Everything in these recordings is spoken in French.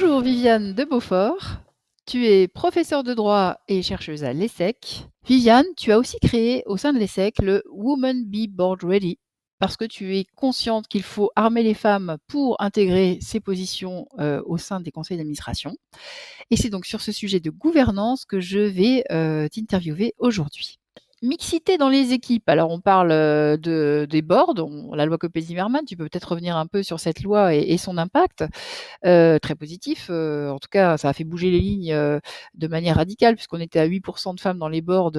Bonjour Viviane de Beaufort, tu es professeure de droit et chercheuse à l'ESSEC. Viviane, tu as aussi créé au sein de l'ESSEC le Women Be Board Ready parce que tu es consciente qu'il faut armer les femmes pour intégrer ces positions au sein des conseils d'administration. Et c'est donc sur ce sujet de gouvernance que je vais t'interviewer aujourd'hui. Mixité dans les équipes. Alors, on parle des boards, la loi Copé-Zimmermann. Tu peux peut-être revenir un peu sur cette loi et son impact. Très positif. En tout cas, ça a fait bouger les lignes de manière radicale, puisqu'on était à 8% de femmes dans les boards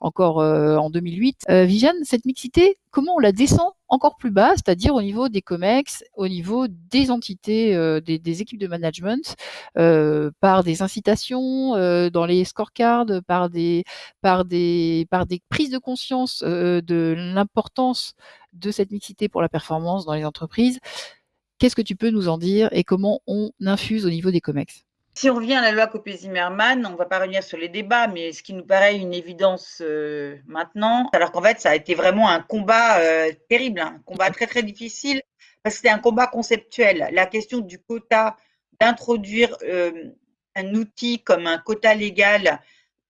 encore en 2008. Viviane, cette mixité, comment on la descend encore plus bas, c'est-à-dire au niveau des COMEX, au niveau des entités, des équipes de management, par des incitations dans les scorecards, par des prises de conscience de l'importance de cette mixité pour la performance dans les entreprises. Qu'est-ce que tu peux nous en dire et comment on infuse au niveau des COMEX? Si on revient à la loi Copé-Zimmermann, on ne va pas revenir sur les débats, mais ce qui nous paraît une évidence maintenant, alors qu'en fait, ça a été vraiment un combat terrible, un combat très très difficile, parce que c'était un combat conceptuel. La question du quota, d'introduire un outil comme un quota légal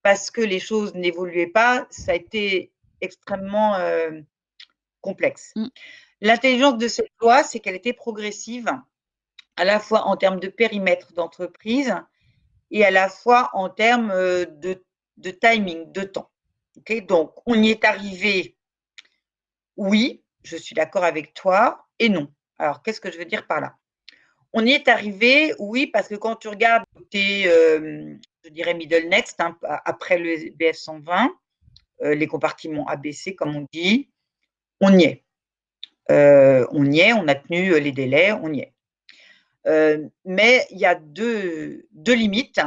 parce que les choses n'évoluaient pas, ça a été extrêmement complexe. L'intelligence de cette loi, c'est qu'elle était progressive, à la fois en termes de périmètre d'entreprise et à la fois en termes de timing, de temps. Okay, donc, on y est arrivé, oui, je suis d'accord avec toi, et non. Alors, qu'est-ce que je veux dire par là? On y est arrivé, oui, parce que quand tu regardes tes, je dirais, middle next, hein, après le BF 120, les compartiments ABC, comme on dit, on y est. On a tenu les délais, on y est. Mais il y a deux limites.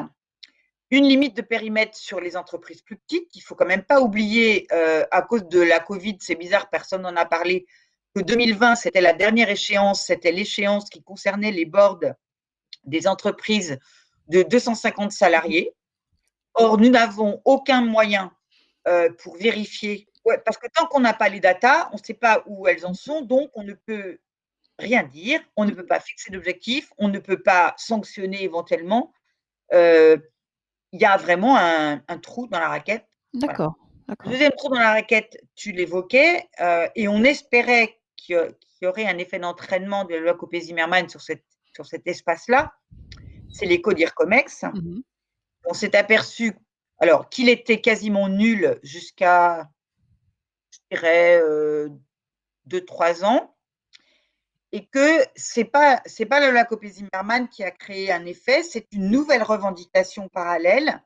Une limite de périmètre sur les entreprises plus petites. Il ne faut quand même pas oublier, à cause de la Covid, c'est bizarre, personne n'en a parlé, que 2020, c'était la dernière échéance, c'était l'échéance qui concernait les boards des entreprises de 250 salariés. Or, nous n'avons aucun moyen pour vérifier, parce que tant qu'on n'a pas les datas, on ne sait pas où elles en sont, donc on ne peut rien dire, on ne peut pas fixer d'objectifs, on ne peut pas sanctionner éventuellement. Il y a vraiment un trou dans la raquette. Voilà. D'accord, Le d'accord. deuxième trou dans la raquette, tu l'évoquais, et on espérait qu'il y aurait un effet d'entraînement de la loi Copé-Zimmermann sur cet espace-là, c'est les CODIR COMEX. On s'est aperçu alors qu'il était quasiment nul jusqu'à, je dirais, 2-3 ans, et que c'est pas la loi Copé-Zimmermann qui a créé un effet, c'est une nouvelle revendication parallèle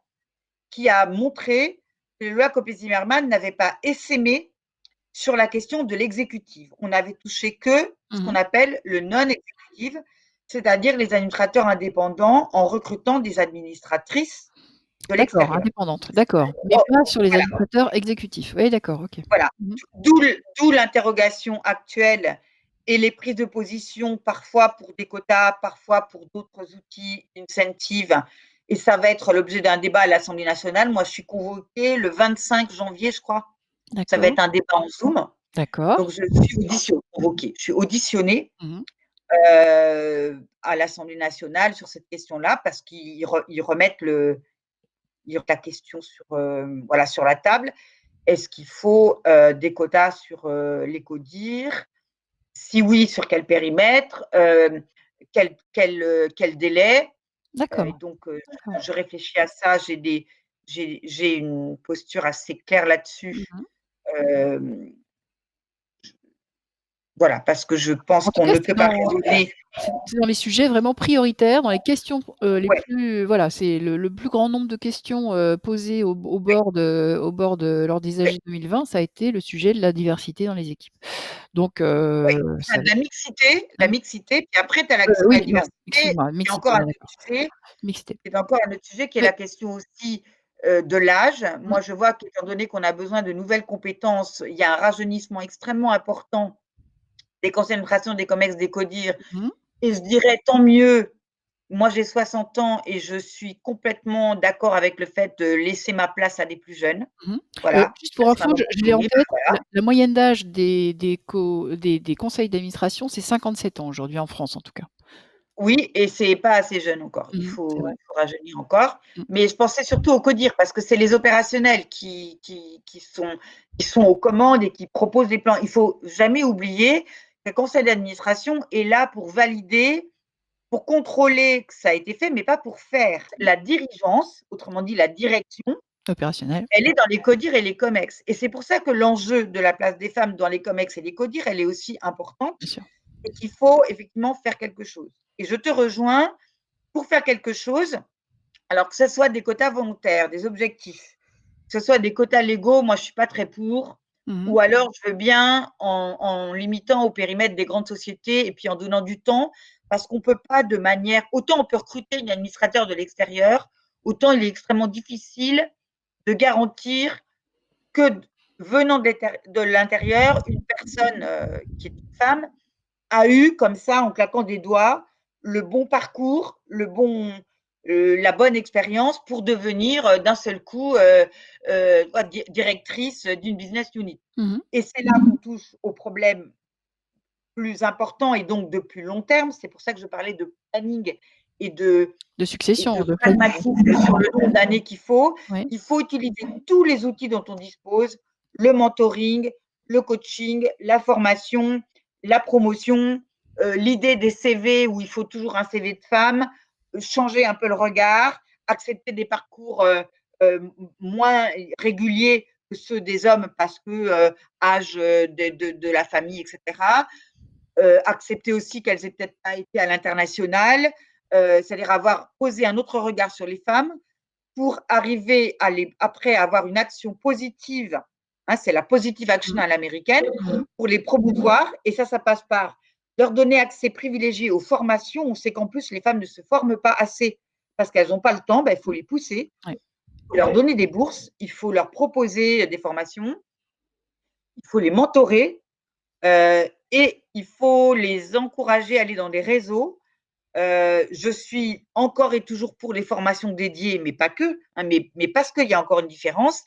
qui a montré que la loi Copé-Zimmermann n'avait pas essaimé sur la question de l'exécutive. On n'avait touché que ce qu'on appelle le non-exécutif, c'est-à-dire les administrateurs indépendants en recrutant des administratrices de D'accord, l'extérieur. indépendante, d'accord, mais pas sur les administrateurs exécutifs. Oui, d'accord, OK. Voilà. D'où l'interrogation actuelle et les prises de position, parfois pour des quotas, parfois pour d'autres outils, incentives. Et ça va être l'objet d'un débat à l'Assemblée nationale. Moi, je suis convoquée le 25 janvier, je crois. Ça va D'accord. être un débat en Zoom. D'accord. Donc, je suis convoquée. Je suis auditionnée à l'Assemblée nationale sur cette question-là parce qu'ils remettent la question sur la table. Est-ce qu'il faut des quotas sur les CODIR? Si oui, sur quel périmètre? Quel délai? D'accord. Donc, je réfléchis à ça. J'ai une posture assez claire là-dessus. Voilà, parce que je pense En tout qu'on cas, ne peut pas raisonner. c'est dans les sujets vraiment prioritaires, dans les questions les Ouais. plus, voilà, c'est le plus grand nombre de questions posées au board lors des AG 2020, ça a été le sujet de la diversité dans les équipes. Donc, Oui, tu as ça de la mixité, puis après tu as la question de la oui, non, diversité, excuse-moi, qui est mixité, encore on un est autre d'accord. sujet. Mixité. C'est encore un autre sujet qui est Oui. la question aussi de l'âge. Moi, je vois qu'étant donné qu'on a besoin de nouvelles compétences, il y a un rajeunissement extrêmement important des conseils d'administration, des COMEX, des CODIR, et je dirais tant mieux. Moi, j'ai 60 ans et je suis complètement d'accord avec le fait de laisser ma place à des plus jeunes. Voilà, Juste pour place info, maintenant je l'ai en disponible, tête, voilà. la moyenne d'âge des conseils d'administration, c'est 57 ans aujourd'hui en France, en tout cas. Oui, et c'est pas assez jeune encore. C'est vrai. Il faut rajeunir encore. Mmh. Mais je pensais surtout au CODIR parce que c'est les opérationnels qui sont aux commandes et qui proposent des plans. Il faut jamais oublier que le conseil d'administration est là pour valider, pour contrôler que ça a été fait, mais pas pour faire. La dirigeance, autrement dit la direction, Opérationnel, elle est dans les CODIR et les COMEX. Et c'est pour ça que l'enjeu de la place des femmes dans les COMEX et les CODIR, elle est aussi importante bien sûr. et qu'il faut effectivement faire quelque chose. Et je te rejoins pour faire quelque chose, alors que ce soit des quotas volontaires, des objectifs, que ce soit des quotas légaux, moi je ne suis pas très pour, Mmh mh. ou alors je veux bien en limitant au périmètre des grandes sociétés et puis en donnant du temps, parce qu'on ne peut pas de manière, autant on peut recruter une administrateur de l'extérieur, autant il est extrêmement difficile de garantir que venant de l'intérieur, une personne qui est une femme a eu comme ça, en claquant des doigts, le bon parcours, la bonne expérience pour devenir d'un seul coup directrice d'une business unit. Mmh. Et c'est là qu'on touche aux problèmes plus importants et donc de plus long terme. C'est pour ça que je parlais de planning et de, De et succession, de de planning, pragmatisme sur le nombre d'années qu'il faut. oui. Il faut utiliser tous les outils dont on dispose, le mentoring, le coaching, la formation, la promotion, l'idée des CV où il faut toujours un CV de femme, changer un peu le regard, accepter des parcours moins réguliers que ceux des hommes parce que âge de la famille, etc. Accepter aussi qu'elles aient peut-être pas été à l'international, c'est-à-dire avoir posé un autre regard sur les femmes pour arriver à après avoir une action positive, hein, c'est la positive action Mmh. à l'américaine, Mmh. pour les promouvoir. Et ça passe par leur donner accès privilégié aux formations. On sait qu'en plus, les femmes ne se forment pas assez parce qu'elles n'ont pas le temps, ben, il faut les pousser, Ouais. il faut leur donner des bourses, il faut leur proposer des formations, il faut les mentorer et il faut les encourager à aller dans des réseaux. Je suis encore et toujours pour les formations dédiées, mais pas que, hein, mais parce qu'il y a encore une différence.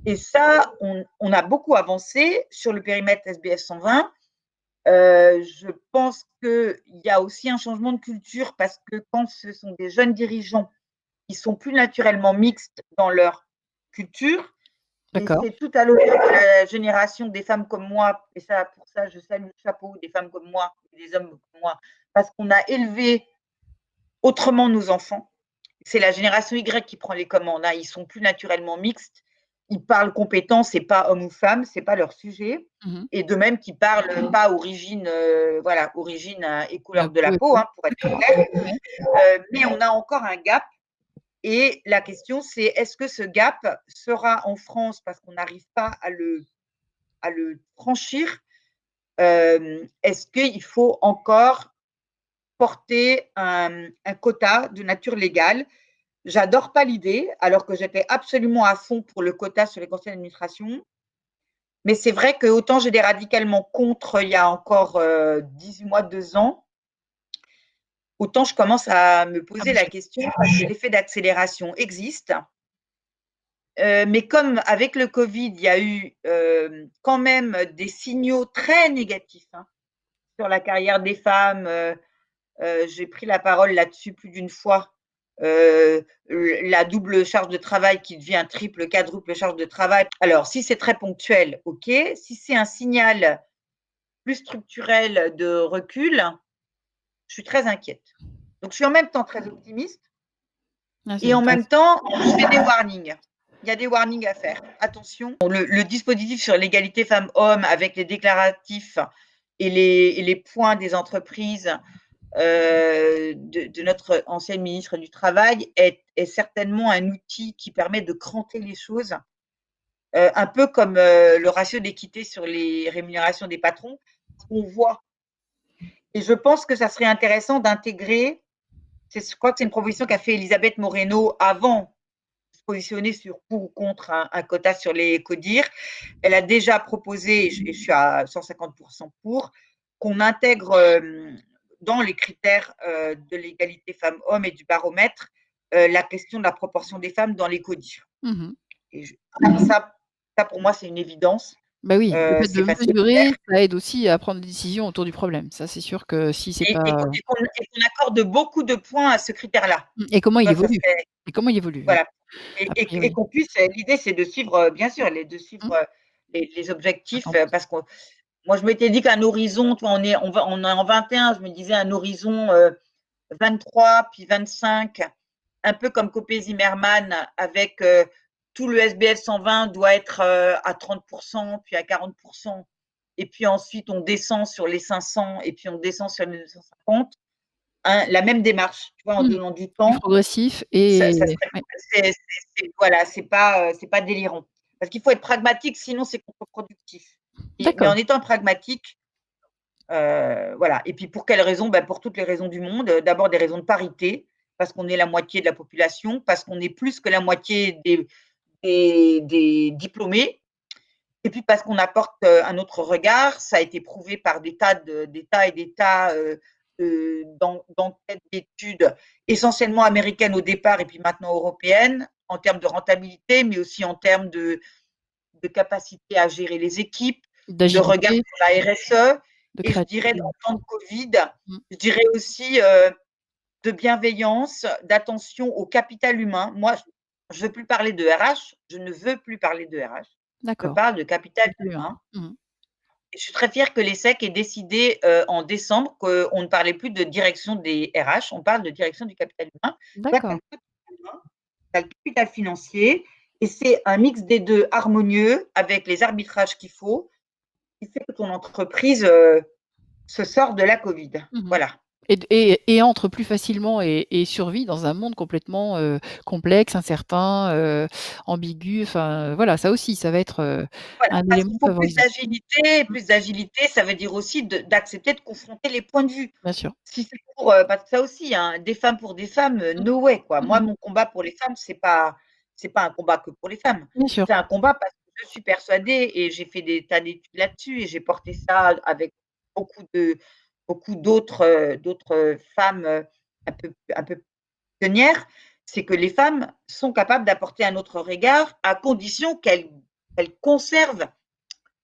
Et ça, on a beaucoup avancé sur le périmètre SBF 120. Je pense qu'il y a aussi un changement de culture parce que quand ce sont des jeunes dirigeants qui sont plus naturellement mixtes dans leur culture, et D'accord. c'est tout à l'honneur de la génération des femmes comme moi, et ça, pour ça, je salue le chapeau des femmes comme moi, des hommes comme moi, parce qu'on a élevé autrement nos enfants. C'est la génération Y qui prend les commandes, hein. Ils sont plus naturellement mixtes. Ils parlent compétences et pas homme ou femme, c'est pas leur sujet. Mmh. Et de même qu'ils parlent pas origine, voilà, origine et La couleur de la peau et peau, peau. hein, pour être D'accord. clair. Ouais. Mais on a encore un gap. Et la question, c'est est-ce que ce gap sera en France parce qu'on n'arrive pas à le franchir. Est-ce qu'il faut encore porter un quota de nature légale? J'adore pas l'idée, alors que j'étais absolument à fond pour le quota sur les conseils d'administration. Mais c'est vrai que autant j'étais radicalement contre il y a encore 18 mois, 2 ans, autant je commence à me À poser la bouger. question parce que l'effet d'accélération existe. Mais comme avec le Covid, il y a eu quand même des signaux très négatifs, hein, sur la carrière des femmes. J'ai pris la parole là-dessus plus d'une fois. La double charge de travail qui devient triple, quadruple charge de travail. Alors, si c'est très ponctuel, ok. Si c'est un signal plus structurel de recul, je suis très inquiète. Donc, je suis en même temps très optimiste Ah, c'est et en même intéressant. temps, je fais des warnings. Il y a des warnings à faire. Attention, le dispositif sur l'égalité femmes-hommes avec les déclaratifs et les points des entreprises de notre ancienne ministre du Travail est certainement un outil qui permet de cranter les choses, un peu comme le ratio d'équité sur les rémunérations des patrons. On voit. Et je pense que ça serait intéressant d'intégrer, je crois que c'est une proposition qu'a fait Elisabeth Moreno avant de se positionner sur pour ou contre un quota sur les CODIR. Elle a déjà proposé, et je suis à 150% pour, qu'on intègre dans les critères de l'égalité femmes-hommes et du baromètre la question de la proportion des femmes dans les CODIR. Mmh. Et ça, pour moi, c'est une évidence. Bah oui, le fait C'est de facile à mesurer, faire ça aide aussi à prendre des décisions autour du problème. Ça, c'est sûr que si c'est pas et qu'on accorde beaucoup de points à ce critère-là. et comment il Tu vois, ça évolue? serait Et comment il évolue, oui, voilà a et priori. qu'on puisse l'idée c'est de suivre, bien sûr, de suivre, Mmh, les objectifs, 50. parce que moi je m'étais dit qu'un horizon, tu vois, on est en 21, je me disais un horizon, 23 puis 25, un peu comme Copé-Zimmermann avec, tout le SBF 120 doit être, à 30 puis à 40 et puis ensuite on descend sur les 500 et puis on descend sur les 250. Hein, la même démarche, tu vois, en Mmh. donnant du Du temps, progressif ça et serait ouais, voilà, c'est pas délirant. Parce qu'il faut être pragmatique, sinon c'est contre-productif. Mais d'accord, en étant pragmatique, voilà. Et puis pour quelles raisons? Bah, pour toutes les raisons du monde. D'abord des raisons de parité, parce qu'on est la moitié de la population, parce qu'on est plus que la moitié des diplômés et puis parce qu'on apporte, un autre regard. Ça a été prouvé par des tas et des tas, d'enquêtes, d'études, essentiellement américaines au départ et puis maintenant européennes, en termes de rentabilité, mais aussi en termes de capacité à gérer les équipes, de regard d'agilité, sur la RSE de et je dirais créativité, en ouais. temps de Covid, Mmh, je dirais aussi, de bienveillance, d'attention au capital humain. Moi, je veux plus parler de RH, je ne veux plus parler de RH. Je d'accord. parle de capital C'est plus un humain mmh. et je suis très fière que l'ESSEC ait décidé, en décembre qu'on ne parlait plus de direction des RH, on parle de direction du capital humain. Toi, tu as D'accord. le capital humain, tu as le capital financier et c'est un mix des 2 harmonieux avec les arbitrages qu'il faut, qui fait que ton entreprise, se sort de la Covid. Mmh. Voilà. Et entre plus facilement et survit dans un monde complètement, complexe, incertain, ambigu, enfin, voilà, ça aussi, ça va être, Voilà, un parce qu'il élément faut favorisant. Mmh, plus d'agilité, ça veut dire aussi d'accepter de confronter les points de vue. bien sûr. Si c'est pour, parce que ça aussi, hein, des femmes pour des femmes, Mmh. no way, quoi. Mmh Moi, mh. mon combat pour les femmes, c'est pas un combat que pour les femmes. Bien sûr. C'est un combat parce que je suis persuadée et j'ai fait des tas d'études là-dessus et j'ai porté ça avec beaucoup de d'autres femmes, un peu pionnières. C'est que les femmes sont capables d'apporter un autre regard à condition qu'elles conservent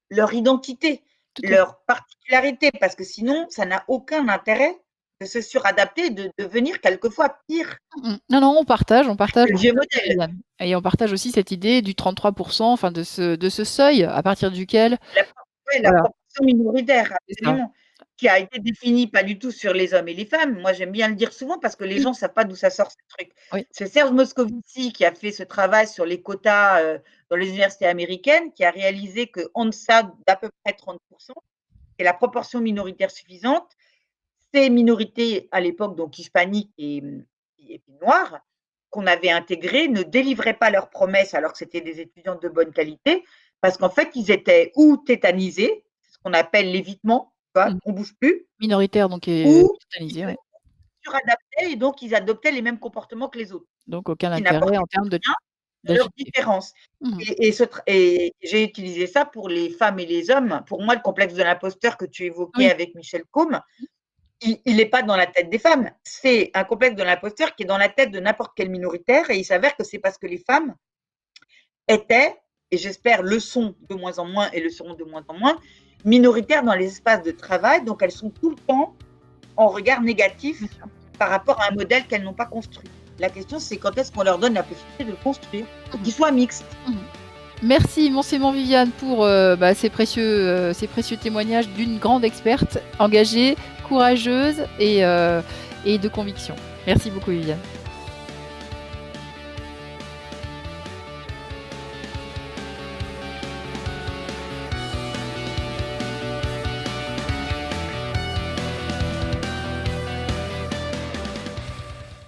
leur identité, Tout à fait. leur particularité, parce que sinon, ça n'a aucun intérêt de se suradapter, de devenir quelquefois pire Mmh mh. Non, non, on partage que le vieux modèle. Viviane et on partage aussi cette idée du 33 enfin de ce seuil à partir duquel La pro Ouais, la voilà, proportion minoritaire, c'est ça. absolument, qui a été définie pas du tout sur les hommes et les femmes. Moi, j'aime bien le dire souvent parce que les Oui, gens savent pas d'où ça sort ce truc. oui, C'est Serge Moscovici qui a fait ce travail sur les quotas, dans les universités américaines, qui a réalisé qu'en deçà d'à peu près 30 c'est la proportion minoritaire suffisante. Ces minorités à l'époque, donc hispaniques et puis noires, qu'on avait intégrées, ne délivraient pas leurs promesses alors que c'était des étudiants de bonne qualité, parce qu'en fait, ils étaient ou tétanisés, c'est ce qu'on appelle l'évitement, tu vois? mmh. On bouge plus, Minoritaire donc ou ils tétanisée, se ouais. suradaptaient et donc ils adoptaient les mêmes comportements que les autres, Donc aucun qui intérêt n'apportaient en termes de rien à leur d'agilité. différence. Mmh mh. Et j'ai utilisé ça pour les femmes et les hommes. Pour moi, le complexe de l'imposteur que tu évoquais Oui. avec Michel Côme, il est pas dans la tête des femmes. C'est un complexe de l'imposteur qui est dans la tête de n'importe quel minoritaire et il s'avère que c'est parce que les femmes étaient, et j'espère le sont de moins en moins et le seront de moins en moins, minoritaires dans les espaces de travail, donc elles sont tout le temps en regard négatif Bien sûr. par rapport à un modèle qu'elles n'ont pas construit. La question, c'est quand est-ce qu'on leur donne la possibilité de le construire pour Mmh qu'il soit mixte. mh. Mmh mh. Merci immensément Viviane pour, bah, ces précieux témoignages d'une grande experte engagée, courageuse et de conviction. Merci beaucoup Viviane.